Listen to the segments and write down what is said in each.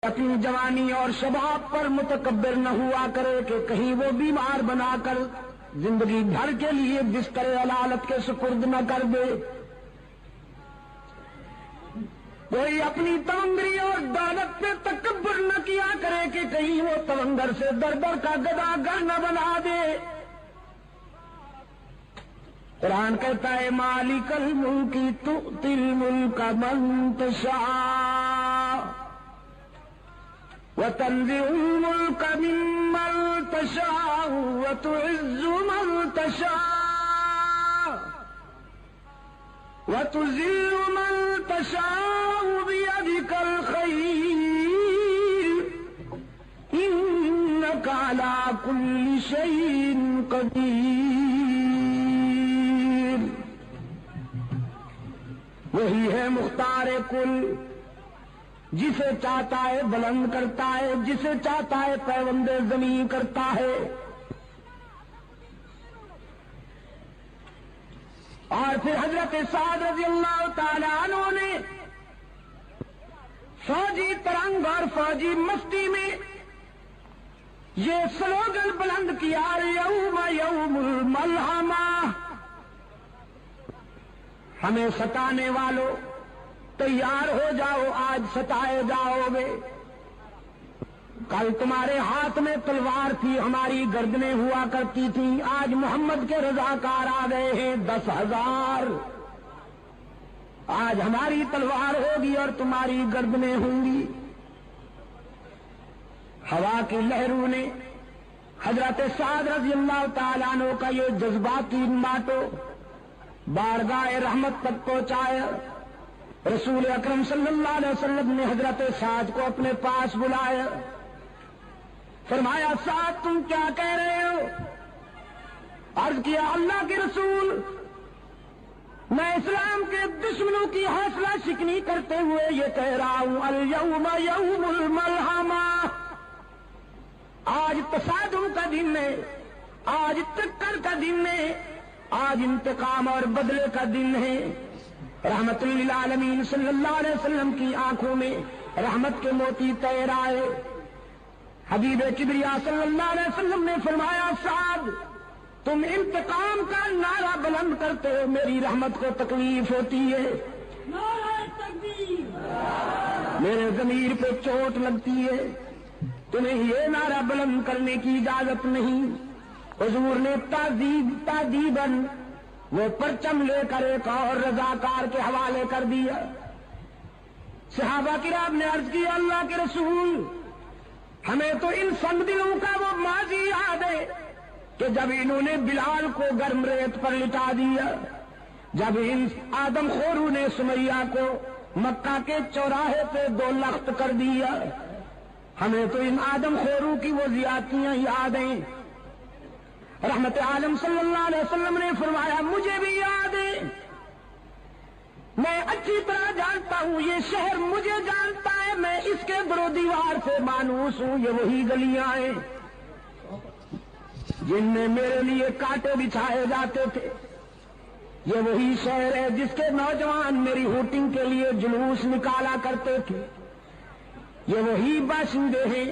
اپنی جوانی اور شباب پر متکبر نہ ہوا کرے کہ کہیں وہ بیمار بنا کر زندگی بھر کے لیے بستر علالت کے سپرد نہ کر دے۔ کوئی اپنی تونگری اور دولت پہ تکبر نہ کیا کرے کہ کہیں وہ تونگر سے در در کا گداگر نہ بنا دے۔ قرآن کہتا ہے مالک الملک تؤتی الملک من تشاء وتنزع الملك ممن تشاء وتعز من تشاء وتذل من تشاء بيدك الخير إنك على كل شيء قدير۔ وہی ہے مختار کل، جسے چاہتا ہے بلند کرتا ہے، جسے چاہتا ہے پیوند زمین کرتا ہے۔ اور پھر حضرت سعد رضی اللہ تعالی عنہ نے فوجی ترنگ اور فوجی مستی میں یہ سلوگن بلند کیا یوم یوم الملحمہ، ہمیں ستانے والوں تیار ہو جاؤ، آج ستائے جاؤ گے۔ کل تمہارے ہاتھ میں تلوار تھی، ہماری گردنیں ہوا کرتی تھیں، آج محمد کے رضاکار آ گئے ہیں 10,000۔ آج ہماری تلوار ہوگی اور تمہاری گردنیں ہوں گی۔ ہوا کی لہروں نے حضرت سعد رضی اللہ تعالیٰ عنہ کا یہ جذباتی ماتو بارگاہ رحمت تک پہنچایا۔ رسول اکرم صلی اللہ علیہ وسلم نے حضرت سعد کو اپنے پاس بلایا، فرمایا سعد تم کیا کہہ رہے ہو؟ عرض کیا اللہ کے رسول، میں اسلام کے دشمنوں کی حوصلہ شکنی کرتے ہوئے یہ کہہ رہا ہوں الیوم یوم الملحمہ، آج تصادم کا دن ہے، آج ٹکر کا دن ہے، آج انتقام اور بدلے کا دن ہے۔ رحمت للعالمین صلی اللہ علیہ وسلم کی آنکھوں میں رحمت کے موتی تیر آئے۔ حبیب کبریا صلی اللہ علیہ وسلم نے فرمایا سعد تم انتقام کا نعرہ بلند کرتے ہو، میری رحمت کو تکلیف ہوتی ہے، نعرہ تکبیر، میرے ضمیر پہ چوٹ لگتی ہے، تمہیں یہ نعرہ بلند کرنے کی اجازت نہیں۔ حضور نے تعذیباً وہ پرچم لے کر ایک اور رضاکار کے حوالے کر دیا۔ صحابہ کرام نے عرض کیا اللہ کے رسول، ہمیں تو ان سنگ دلوں کا وہ ماضی یاد ہے کہ جب انہوں نے بلال کو گرم ریت پر لٹا دیا، جب ان آدم خوروں نے سمیہ کو مکہ کے چوراہے پہ 2 لخت کر دیا، ہمیں تو ان آدم خوروں کی وہ زیادتیاں یاد ہیں۔ رحمت عالم صلی اللہ علیہ وسلم نے فرمایا مجھے بھی یاد ہے، میں اچھی طرح جانتا ہوں، یہ شہر مجھے جانتا ہے، میں اس کے در و دیوار سے مانوس ہوں، یہ وہی گلیاں ہیں جن میں میرے لیے کانٹے بچھائے جاتے تھے، یہ وہی شہر ہے جس کے نوجوان میری ہوٹنگ کے لیے جلوس نکالا کرتے تھے، یہ وہی باشندے ہیں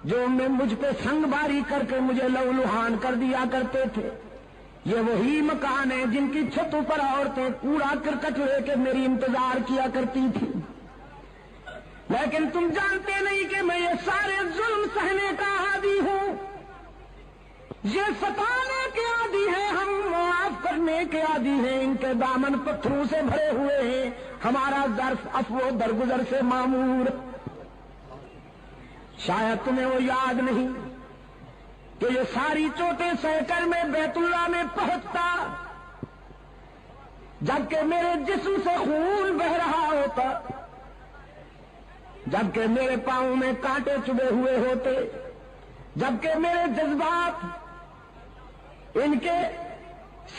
جو میں مجھ پہ سنگ باری کر کے مجھے لہولہان کر دیا کرتے تھے، یہ وہی مکان ہیں جن کی چھتوں پر عورتیں کوڑا کرکٹ لے کے میری انتظار کیا کرتی تھی۔ لیکن تم جانتے نہیں کہ میں یہ سارے ظلم سہنے کا عادی ہوں، یہ ستانے کے عادی ہیں، ہم معاف کرنے کے عادی ہیں، ان کے دامن پتھروں سے بھرے ہوئے ہیں، ہمارا ظرف عفو درگزر سے معمور۔ شاید تمہیں وہ یاد نہیں کہ یہ ساری چوٹیں سہ کر میں بیت اللہ میں پہنچتا، جبکہ میرے جسم سے خون بہ رہا ہوتا، جبکہ میرے پاؤں میں کانٹے چبھے ہوئے ہوتے، جبکہ میرے جذبات ان کے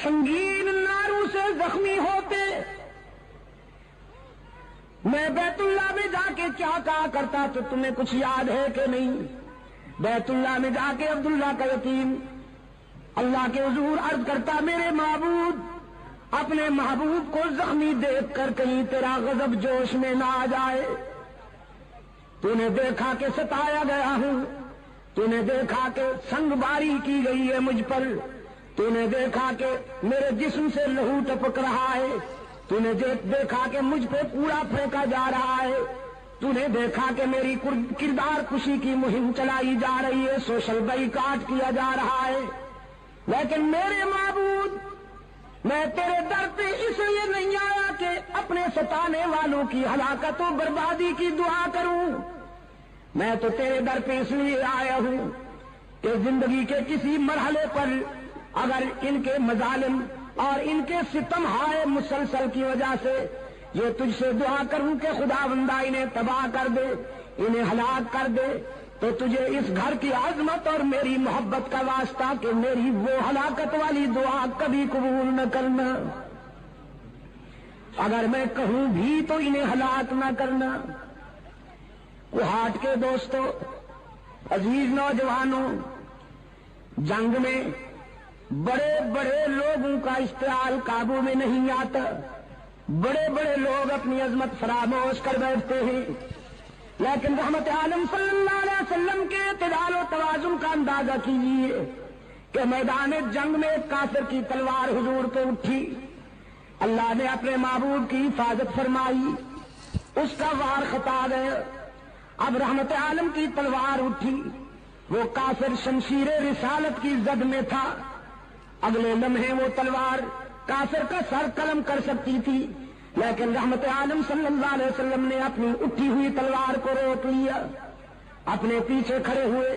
سنگین ناروں سے زخمی ہوتے، میں بیت اللہ میں جا کے کیا کہا کرتا تو تمہیں کچھ یاد ہے کہ نہیں؟ بیت اللہ میں جا کے عبداللہ کا یتیم اللہ کے حضور عرض کرتا میرے معبود، اپنے محبوب کو زخمی دیکھ کر کہیں تیرا غضب جوش میں نہ آ جائے۔ تو نے دیکھا کہ ستایا گیا ہوں، تو نے دیکھا کہ سنگ باری کی گئی ہے مجھ پر، تو نے دیکھا کہ میرے جسم سے لہو ٹپک رہا ہے، تو نے دیکھا کہ مجھ پہ کوڑا پھینکا جا رہا ہے، تو نے دیکھا کہ میری کردار کشی کی مہم چلائی جا رہی ہے، سوشل بائیکاٹ کیا جا رہا ہے، لیکن میرے معبود میں تیرے در پہ اس لیے نہیں آیا کہ اپنے ستانے والوں کی ہلاکت و بربادی کی دعا کروں، میں تو تیرے در پہ اس لیے آیا ہوں کہ زندگی کے کسی مرحلے پر اگر ان کے مظالم اور ان کے ستم ہائے مسلسل کی وجہ سے یہ تجھ سے دعا کروں کہ خداوندہ انہیں تباہ کر دے، انہیں ہلاک کر دے، تو تجھے اس گھر کی عظمت اور میری محبت کا واسطہ کہ میری وہ ہلاکت والی دعا کبھی قبول نہ کرنا، اگر میں کہوں بھی تو انہیں ہلاک نہ کرنا۔ کوہاٹ کے دوستوں، عزیز نوجوانوں، جنگ میں بڑے بڑے لوگوں کا اشتعال قابو میں نہیں آتا، بڑے بڑے لوگ اپنی عظمت فراموش کر بیٹھتے ہیں، لیکن رحمت عالم صلی اللہ علیہ وسلم کے اعتدال و توازن کا اندازہ کیجیے کہ میدان جنگ میں ایک کافر کی تلوار حضور پہ اٹھی، اللہ نے اپنے معبود کی حفاظت فرمائی، اس کا وار خطا گیا، اب رحمت عالم کی تلوار اٹھی، وہ کافر شمشیر رسالت کی زد میں تھا، اگلے لمحے وہ تلوار کافر کا سر قلم کر سکتی تھی، لیکن رحمت عالم صلی اللہ علیہ وسلم نے اپنی اٹھی ہوئی تلوار کو روک لیا، اپنے پیچھے کھڑے ہوئے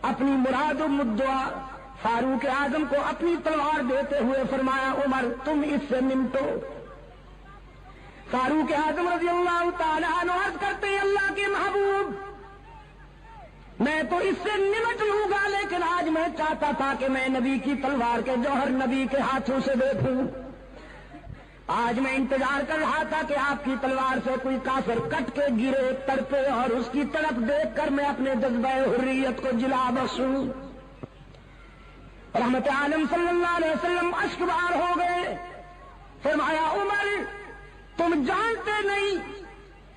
اپنی مراد و مدعا فاروق اعظم کو اپنی تلوار دیتے ہوئے فرمایا، عمر تم اس سے نمٹو۔ فاروق اعظم رضی اللہ تعالیٰ عنہ عرض کرتے ہیں، اللہ کے محبوب میں تو اس سے نمٹ لوں گا، لیکن آج میں چاہتا تھا کہ میں نبی کی تلوار کے جوہر نبی کے ہاتھوں سے دیکھوں، آج میں انتظار کر رہا تھا کہ آپ کی تلوار سے کوئی کافر کٹ کے گرے تڑپے اور اس کی طرف دیکھ کر میں اپنے جذبہ حریت کو جلا بخشوں۔ رحمت عالم صلی اللہ علیہ وسلم اشکبار ہو گئے، فرمایا، عمر تم جانتے نہیں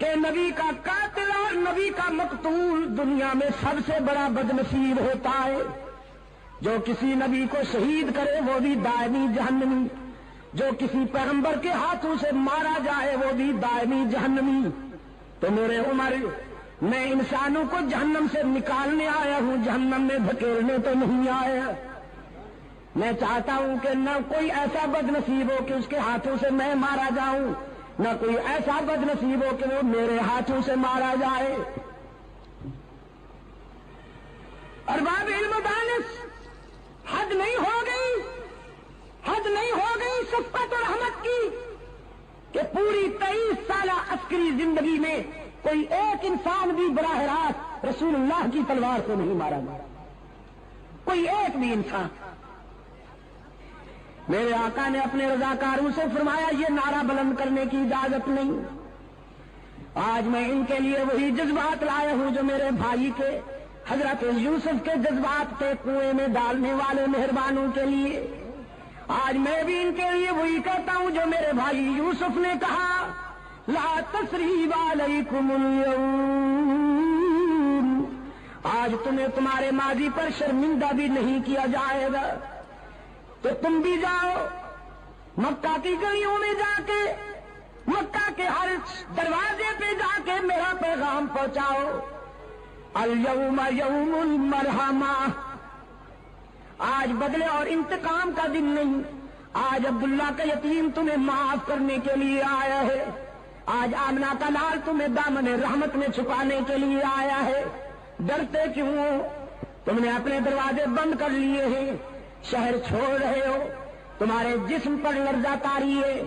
کہ نبی کا قاتل اور نبی کا مقتول دنیا میں سب سے بڑا بدنصیب ہوتا ہے، جو کسی نبی کو شہید کرے وہ بھی دائمی جہنمی، جو کسی پیغمبر کے ہاتھوں سے مارا جائے وہ بھی دائمی جہنمی۔ تو میرے عمر میں انسانوں کو جہنم سے نکالنے آیا ہوں، جہنم میں دھکیلنے تو نہیں آیا۔ میں چاہتا ہوں کہ نہ کوئی ایسا بدنصیب ہو کہ اس کے ہاتھوں سے میں مارا جاؤں، نہ کوئی ایسا بدنصیب ہو کہ وہ میرے ہاتھوں سے مارا جائے۔ ارباب علم و دانش، حد نہیں ہو گئی، حد نہیں ہو گئی شفقت اور رحمت کی کہ پوری 23 سالہ عسکری زندگی میں کوئی ایک انسان بھی براہ راست رسول اللہ کی تلوار سے نہیں مارا گیا، کوئی ایک بھی انسان۔ میرے آقا نے اپنے رضاکاروں سے فرمایا، یہ نعرہ بلند کرنے کی اجازت نہیں، آج میں ان کے لیے وہی جذبات لایا ہوں جو میرے بھائی کے حضرت یوسف کے جذبات تھے کنویں میں ڈالنے والے مہربانوں کے لیے، آج میں بھی ان کے لیے وہی کہتا ہوں جو میرے بھائی یوسف نے کہا، لا تثریب علیکم اليوم، آج تمہیں تمہارے ماضی پر شرمندہ بھی نہیں کیا جائے گا، تو تم بھی جاؤ مکہ کی گلیوں میں جا کے، مکہ کے ہر دروازے پہ جا کے میرا پیغام پہنچاؤ، الیوم یوم المرحمہ، آج بدلے اور انتقام کا دن نہیں، آج عبداللہ کا یتیم تمہیں معاف کرنے کے لیے آیا ہے، آج آمنہ کا لال تمہیں دامن رحمت میں چھپانے کے لیے آیا ہے، ڈرتے کیوں ہو؟ تم نے اپنے دروازے بند کر لیے ہیں، شہر چھوڑ رہے ہو، تمہارے جسم پر لرزہ طاری ہے،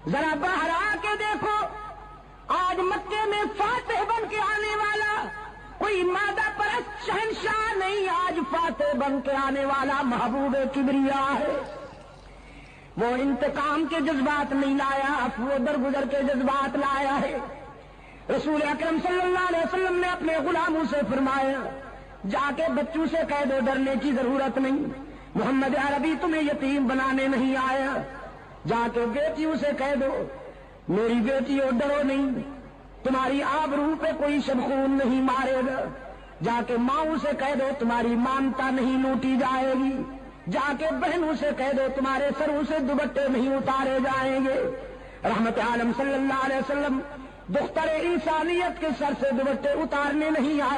ذرا باہر آ کے دیکھو، آج مکے میں فاتح بن کے آنے والا کوئی مادہ پرست شہنشاہ نہیں، آج فاتح بن کے آنے والا محبوب کبریا ہے، وہ انتقام کے جذبات نہیں لایا، وہ درگزر کے جذبات لایا ہے۔ رسول اکرم صلی اللہ علیہ وسلم نے اپنے غلاموں سے فرمایا، جا کے بچوں سے کہہ دو ڈرنے کی ضرورت نہیں، محمد عربی تمہیں یتیم بنانے نہیں آیا، جا کے بیٹیوں سے کہہ دو میری بیٹیوں ڈرو نہیں، تمہاری آبرو پہ کوئی شبخون نہیں مارے گا. جا کے ماؤں سے کہہ دو تمہاری مانتا نہیں لوٹی جائے گی. جا کے بہنوں سے کہہ دو تمہارے سروں سے دوپٹے نہیں اتارے جائیں گے. رحمت عالم صلی اللہ علیہ وسلم دختر انسانیت کے سر سے دوپٹے اتارنے نہیں آئے.